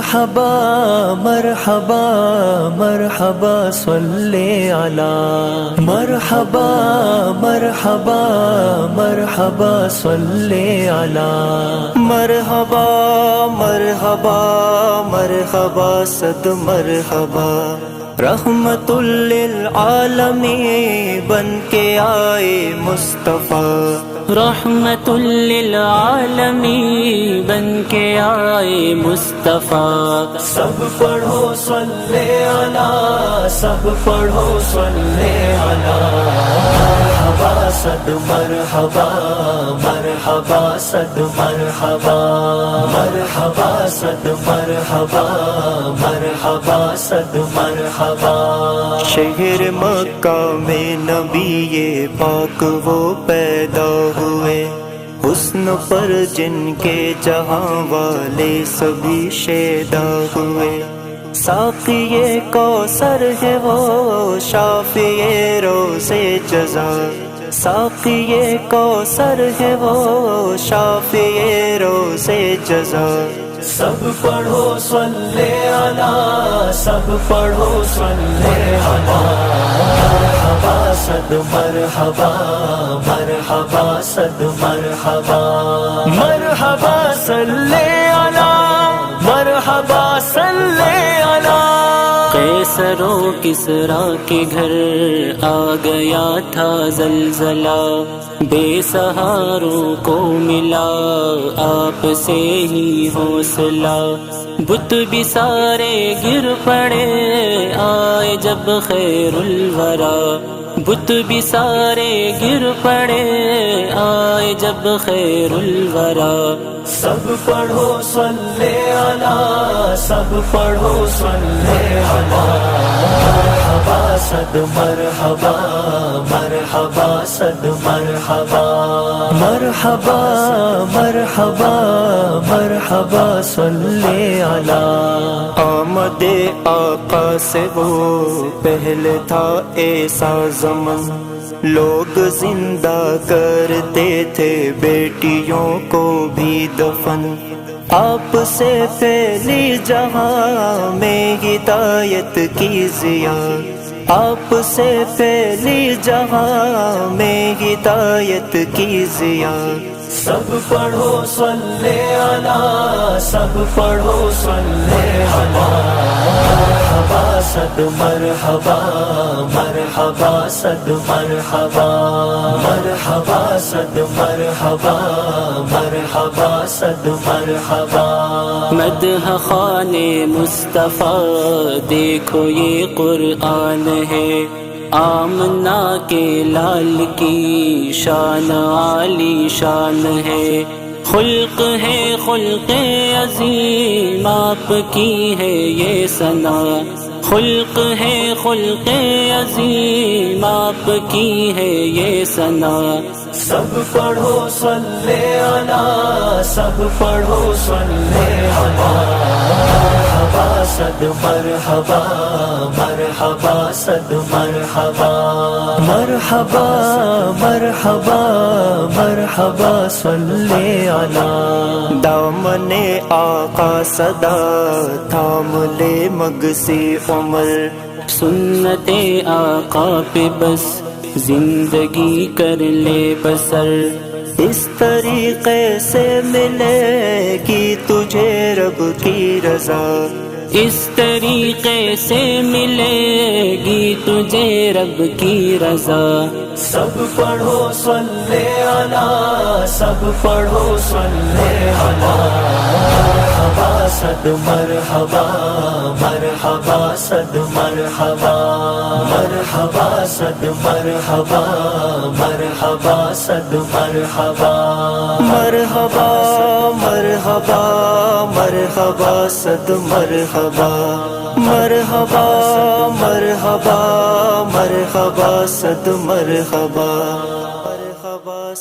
مرحبا مرحبا مرحبا صلی علی مرحبا مرحبا مرحبا صلی علی مرحبا مرحبا مرحبا صد مرحبا رحمت للعالمین بن کے آئے مصطفیٰ رحمت للعالمین بن کے آئے مصطفیٰ سب پڑھو صلی علی سب پڑھو صلی علی مرحبا صد مرحبا مرحبا صد مرحبا مرحبا صد مرحبا مرحبا صد مرحبا شہر مکہ میں نبی پاک وہ پیدا ہوئے حسن پر جن کے جہاں والے سبھی شیدا ہوئے ساقی کوثر ہے وہ شافی روز جزا ساقی کوثر ہے وہ شافی روز جزا سب پڑھو صلی علی سب پڑھو صلی علی مرحبا صد مرحبا مرحبا صد مرحبا مرحبا صلی علی مرحبا صلی علی قیصر و کسریٰ کے گھر آ گیا تھا زلزلہ بے سہاروں کو ملا آپ سے ہی حوصلہ بت بھی سارے گر پڑے آئے جب خیر الورا بت بھی سارے گر پڑے آئے جب خیر الورا سب پڑھو صلی علی سب پڑھو صلی علی مرحبا صد مرحبا مرحبا صد مرحبا مرحبا مرحبا مرحبا صلی علی آمد آقا سے وہ پہلے تھا ایسا زمن لوگ زندہ کرتے تھے بیٹیوں کو بھی دفن آپ سے پھیلی جہاں میں ہدایت کی ضیا آپ سے پھیلی جہاں میں ہدایت کی ضیا سب پڑھو صلی علی سب پڑھو صلی علی مرحبا صد مرحبا مرحبا صد مرحبا مرحبا صد مرحبا مرحبا صد مرحبا مدح خوان مصطفیٰ دیکھو یہ قرآن ہے آمنہ کے لال کی شان عالی شان ہے خلق ہے خلق عظیم آپ کی ہے یہ ثنا خلق ہے خلق عظیم آپ کی ہے یہ ثنا سب پڑھو صلی علی سب پڑھو صلی علی مرحبا صد مرحبا مرحبا صد مرحبا مرحبا مرحبا مرحبا صلی علی دامن آقا صدا تھام لے مگسی عمر سنت آقا پہ بس زندگی کر لے بسر اس طریقے سے ملے گی تجھے رب کی رضا اس طریقے سے ملے گی تجھے رب کی رضا سب پڑھو صلی علی سب پڑھو صلی علی مرحبا صد مرحبا مرحبا صد مرحبا مرحبا صد مرحبا مرحبا صد مرحبا مرحبا مرحبا مرحبا صد مرحبا مرحبا مرحبا مرحبا صد مرحبا